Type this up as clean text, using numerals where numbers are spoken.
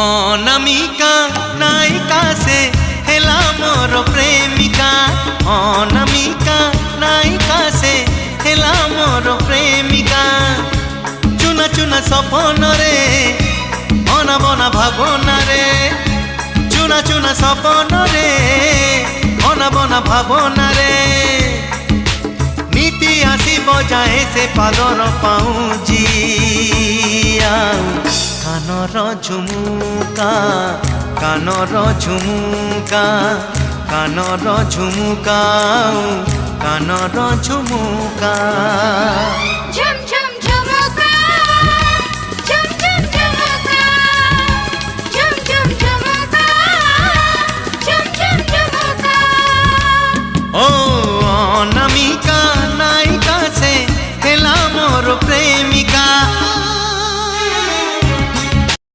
অনামিকা নায়িকা সে হেলা মোর প্রেমিকা। অনামিকা নায়িকা সে হেলা মোর প্রেমিকা। চুনা চুনা সপনরে অনাবনা ভাবনারে। চুনা চুনা সপনরে অনাবনা ভাবনারে। নীতি আসিব যাଏ ସେ ପାଦର ପାଉଁଜି। ଆଉ କାନର ଝୁମୁକା କାନର ଝୁମୁକା କାନର ଝୁମୁକା କାନର ଝୁମୁକା। ঝুম ঝুম